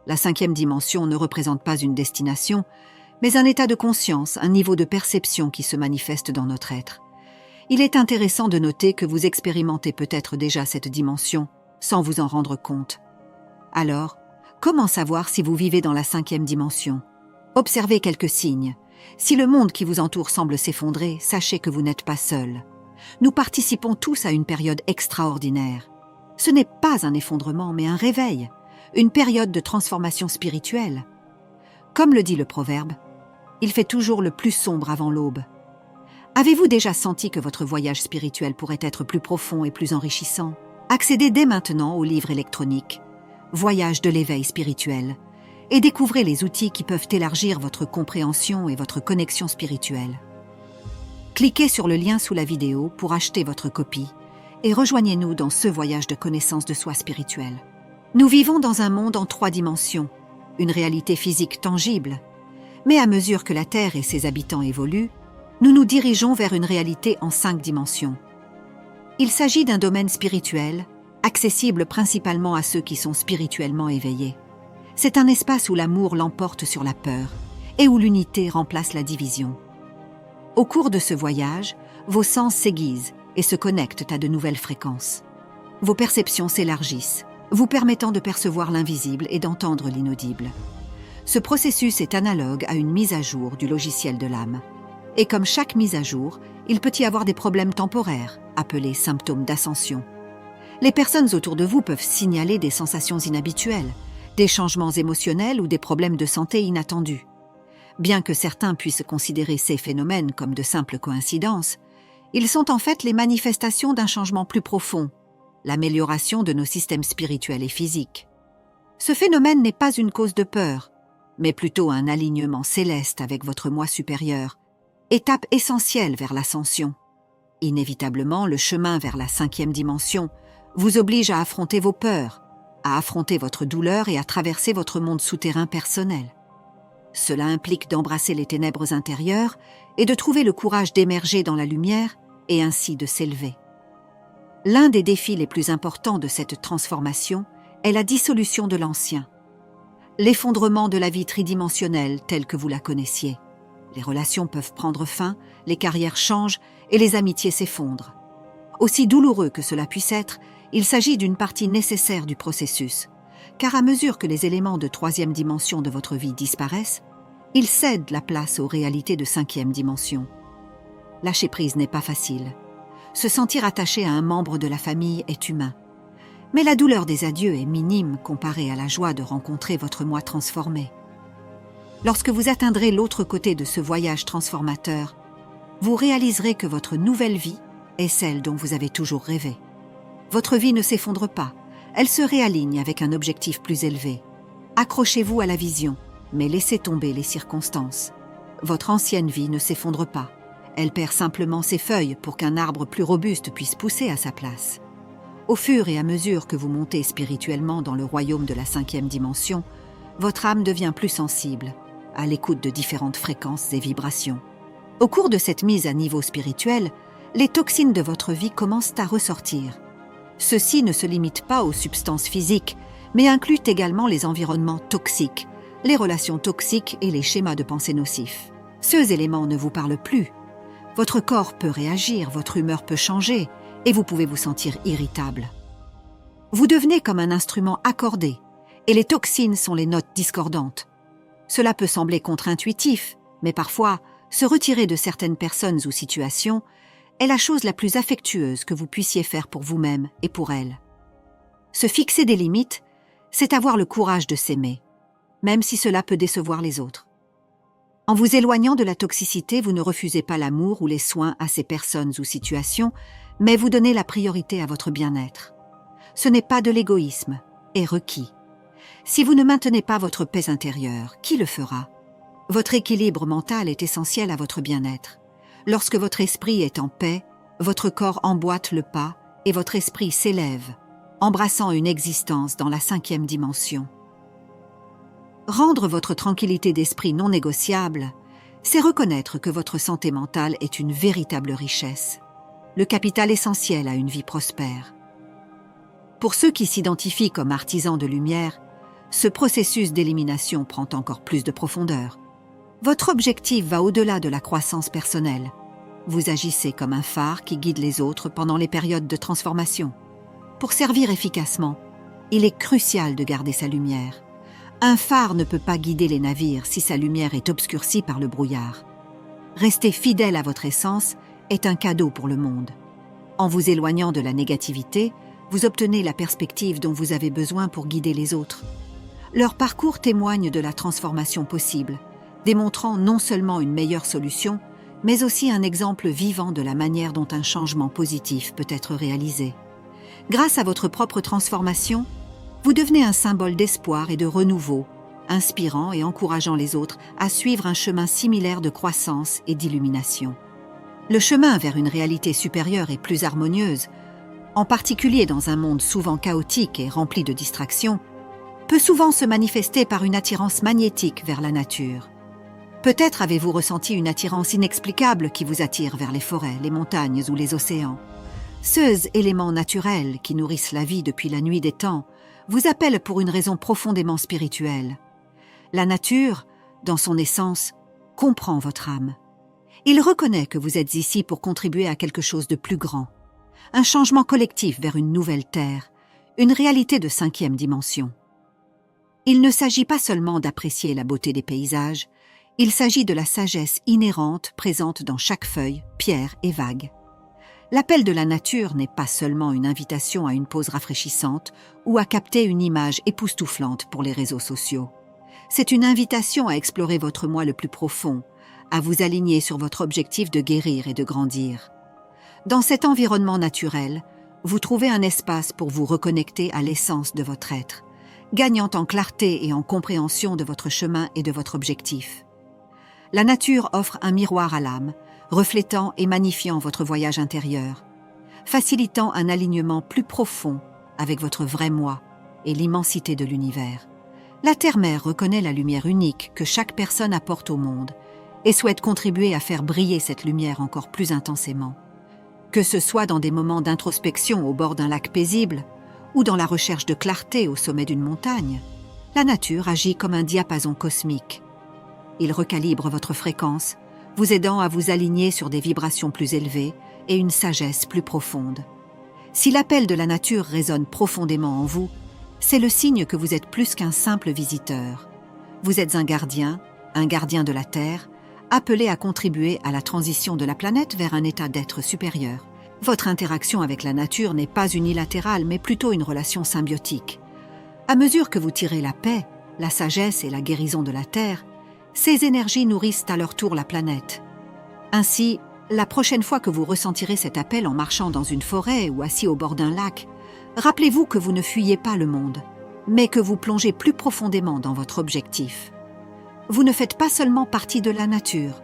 La cinquième dimension ne représente pas une destination, mais un état de conscience, un niveau de perception qui se manifeste dans notre être. Il est intéressant de noter que vous expérimentez peut-être déjà cette dimension sans vous en rendre compte. Alors, comment savoir si vous vivez dans la cinquième dimension? Observez quelques signes. Si le monde qui vous entoure semble s'effondrer, sachez que vous n'êtes pas seul. Nous participons tous à une période extraordinaire. Ce n'est pas un effondrement, mais un réveil, une période de transformation spirituelle. Comme le dit le proverbe, il fait toujours le plus sombre avant l'aube. Avez-vous déjà senti que votre voyage spirituel pourrait être plus profond et plus enrichissant? Accédez dès maintenant au livre électronique « Voyage de l'éveil spirituel » et découvrez les outils qui peuvent élargir votre compréhension et votre connexion spirituelle. Cliquez sur le lien sous la vidéo pour acheter votre copie et rejoignez-nous dans ce voyage de connaissance de soi spirituelle. Nous vivons dans un monde en 3 dimensions, une réalité physique tangible, mais à mesure que la Terre et ses habitants évoluent, nous nous dirigeons vers une réalité en 5 dimensions. Il s'agit d'un domaine spirituel, accessible principalement à ceux qui sont spirituellement éveillés. C'est un espace où l'amour l'emporte sur la peur et où l'unité remplace la division. Au cours de ce voyage, vos sens s'aiguisent et se connectent à de nouvelles fréquences. Vos perceptions s'élargissent, vous permettant de percevoir l'invisible et d'entendre l'inaudible. Ce processus est analogue à une mise à jour du logiciel de l'âme. Et comme chaque mise à jour, il peut y avoir des problèmes temporaires, appelés symptômes d'ascension. Les personnes autour de vous peuvent signaler des sensations inhabituelles, des changements émotionnels ou des problèmes de santé inattendus. Bien que certains puissent considérer ces phénomènes comme de simples coïncidences, ils sont en fait les manifestations d'un changement plus profond, l'amélioration de nos systèmes spirituels et physiques. Ce phénomène n'est pas une cause de peur, mais plutôt un alignement céleste avec votre moi supérieur, étape essentielle vers l'ascension. Inévitablement, le chemin vers la 5e dimension vous oblige à affronter vos peurs, à affronter votre douleur et à traverser votre monde souterrain personnel. Cela implique d'embrasser les ténèbres intérieures et de trouver le courage d'émerger dans la lumière et ainsi de s'élever. L'un des défis les plus importants de cette transformation est la dissolution de l'ancien, l'effondrement de la vie tridimensionnelle telle que vous la connaissiez. Les relations peuvent prendre fin, les carrières changent et les amitiés s'effondrent. Aussi douloureux que cela puisse être, il s'agit d'une partie nécessaire du processus, car à mesure que les éléments de 3e dimension de votre vie disparaissent, ils cèdent la place aux réalités de 5e dimension. Lâcher prise n'est pas facile. Se sentir attaché à un membre de la famille est humain. Mais la douleur des adieux est minime comparée à la joie de rencontrer votre moi transformé. Lorsque vous atteindrez l'autre côté de ce voyage transformateur, vous réaliserez que votre nouvelle vie est celle dont vous avez toujours rêvé. Votre vie ne s'effondre pas, elle se réaligne avec un objectif plus élevé. Accrochez-vous à la vision, mais laissez tomber les circonstances. Votre ancienne vie ne s'effondre pas, elle perd simplement ses feuilles pour qu'un arbre plus robuste puisse pousser à sa place. Au fur et à mesure que vous montez spirituellement dans le royaume de la 5e dimension, votre âme devient plus sensible, à l'écoute de différentes fréquences et vibrations. Au cours de cette mise à niveau spirituel, les toxines de votre vie commencent à ressortir. Ceci ne se limite pas aux substances physiques, mais inclut également les environnements toxiques, les relations toxiques et les schémas de pensée nocifs. Ces éléments ne vous parlent plus. Votre corps peut réagir, votre humeur peut changer, et vous pouvez vous sentir irritable. Vous devenez comme un instrument accordé, et les toxines sont les notes discordantes. Cela peut sembler contre-intuitif, mais parfois, se retirer de certaines personnes ou situations est la chose la plus affectueuse que vous puissiez faire pour vous-même et pour elles. Se fixer des limites, c'est avoir le courage de s'aimer, même si cela peut décevoir les autres. En vous éloignant de la toxicité, vous ne refusez pas l'amour ou les soins à ces personnes ou situations, mais vous donnez la priorité à votre bien-être. Ce n'est pas de l'égoïsme, est requis. Si vous ne maintenez pas votre paix intérieure, qui le fera? Votre équilibre mental est essentiel à votre bien-être. Lorsque votre esprit est en paix, votre corps emboîte le pas et votre esprit s'élève, embrassant une existence dans la 5e dimension. Rendre votre tranquillité d'esprit non négociable, c'est reconnaître que votre santé mentale est une véritable richesse, le capital essentiel à une vie prospère. Pour ceux qui s'identifient comme artisans de lumière, Ce processus d'élimination prend encore plus de profondeur. Votre objectif va au-delà de la croissance personnelle. Vous agissez comme un phare qui guide les autres pendant les périodes de transformation. Pour servir efficacement, il est crucial de garder sa lumière. Un phare ne peut pas guider les navires si sa lumière est obscurcie par le brouillard. Rester fidèle à votre essence est un cadeau pour le monde. En vous éloignant de la négativité, vous obtenez la perspective dont vous avez besoin pour guider les autres. Leur parcours témoigne de la transformation possible, démontrant non seulement une meilleure solution, mais aussi un exemple vivant de la manière dont un changement positif peut être réalisé. Grâce à votre propre transformation, vous devenez un symbole d'espoir et de renouveau, inspirant et encourageant les autres à suivre un chemin similaire de croissance et d'illumination. Le chemin vers une réalité supérieure et plus harmonieuse, en particulier dans un monde souvent chaotique et rempli de distractions, peut souvent se manifester par une attirance magnétique vers la nature. Peut-être avez-vous ressenti une attirance inexplicable qui vous attire vers les forêts, les montagnes ou les océans. Ces éléments naturels qui nourrissent la vie depuis la nuit des temps vous appellent pour une raison profondément spirituelle. La nature, dans son essence, comprend votre âme. Il reconnaît que vous êtes ici pour contribuer à quelque chose de plus grand, un changement collectif vers une nouvelle terre, une réalité de 5e dimension. Il ne s'agit pas seulement d'apprécier la beauté des paysages, il s'agit de la sagesse inhérente présente dans chaque feuille, pierre et vague. L'appel de la nature n'est pas seulement une invitation à une pause rafraîchissante ou à capter une image époustouflante pour les réseaux sociaux. C'est une invitation à explorer votre moi le plus profond, à vous aligner sur votre objectif de guérir et de grandir. Dans cet environnement naturel, vous trouvez un espace pour vous reconnecter à l'essence de votre être, gagnant en clarté et en compréhension de votre chemin et de votre objectif. La nature offre un miroir à l'âme, reflétant et magnifiant votre voyage intérieur, facilitant un alignement plus profond avec votre vrai moi et l'immensité de l'univers. La Terre-Mère reconnaît la lumière unique que chaque personne apporte au monde et souhaite contribuer à faire briller cette lumière encore plus intensément. Que ce soit dans des moments d'introspection au bord d'un lac paisible ou dans la recherche de clarté au sommet d'une montagne, la nature agit comme un diapason cosmique. Il recalibre votre fréquence, vous aidant à vous aligner sur des vibrations plus élevées et une sagesse plus profonde. Si l'appel de la nature résonne profondément en vous, c'est le signe que vous êtes plus qu'un simple visiteur. Vous êtes un gardien de la Terre, appelé à contribuer à la transition de la planète vers un état d'être supérieur. Votre interaction avec la nature n'est pas unilatérale, mais plutôt une relation symbiotique. À mesure que vous tirez la paix, la sagesse et la guérison de la Terre, ces énergies nourrissent à leur tour la planète. Ainsi, la prochaine fois que vous ressentirez cet appel en marchant dans une forêt ou assis au bord d'un lac, rappelez-vous que vous ne fuyez pas le monde, mais que vous plongez plus profondément dans votre objectif. Vous ne faites pas seulement partie de la nature,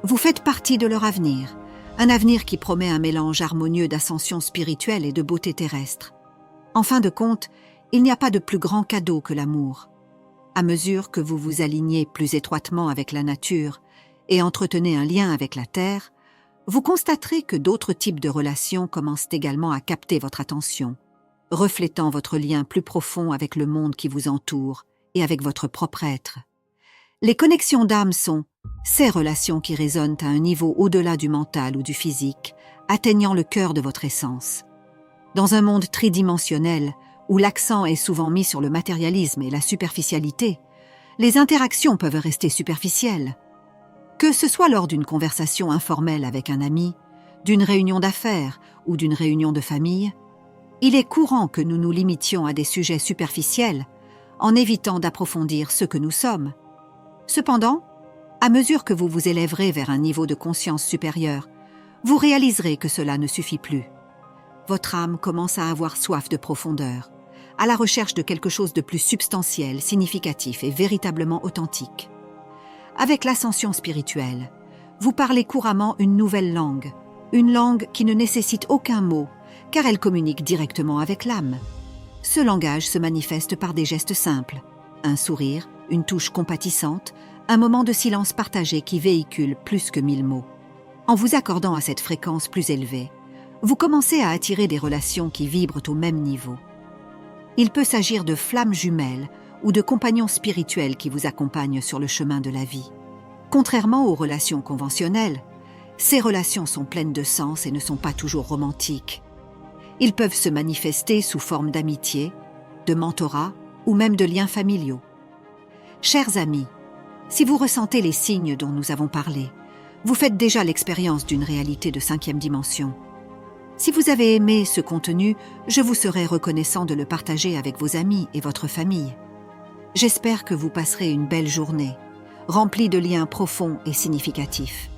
vous faites partie de leur avenir, un avenir qui promet un mélange harmonieux d'ascension spirituelle et de beauté terrestre. En fin de compte, il n'y a pas de plus grand cadeau que l'amour. À mesure que vous vous alignez plus étroitement avec la nature et entretenez un lien avec la Terre, vous constaterez que d'autres types de relations commencent également à capter votre attention, reflétant votre lien plus profond avec le monde qui vous entoure et avec votre propre être. Les connexions d'âme sont ces relations qui résonnent à un niveau au-delà du mental ou du physique, atteignant le cœur de votre essence. Dans un monde tridimensionnel, où l'accent est souvent mis sur le matérialisme et la superficialité, les interactions peuvent rester superficielles. Que ce soit lors d'une conversation informelle avec un ami, d'une réunion d'affaires ou d'une réunion de famille, il est courant que nous nous limitions à des sujets superficiels en évitant d'approfondir ce que nous sommes. Cependant, à mesure que vous vous élèverez vers un niveau de conscience supérieur, vous réaliserez que cela ne suffit plus. Votre âme commence à avoir soif de profondeur, à la recherche de quelque chose de plus substantiel, significatif et véritablement authentique. Avec l'ascension spirituelle, vous parlez couramment une nouvelle langue, une langue qui ne nécessite aucun mot, car elle communique directement avec l'âme. Ce langage se manifeste par des gestes simples, un sourire, une touche compatissante, un moment de silence partagé qui véhicule plus que 1000 mots. En vous accordant à cette fréquence plus élevée, vous commencez à attirer des relations qui vibrent au même niveau. Il peut s'agir de flammes jumelles ou de compagnons spirituels qui vous accompagnent sur le chemin de la vie. Contrairement aux relations conventionnelles, ces relations sont pleines de sens et ne sont pas toujours romantiques. Ils peuvent se manifester sous forme d'amitié, de mentorat ou même de liens familiaux. Chers amis, si vous ressentez les signes dont nous avons parlé, vous faites déjà l'expérience d'une réalité de 5e dimension. Si vous avez aimé ce contenu, je vous serai reconnaissant de le partager avec vos amis et votre famille. J'espère que vous passerez une belle journée, remplie de liens profonds et significatifs.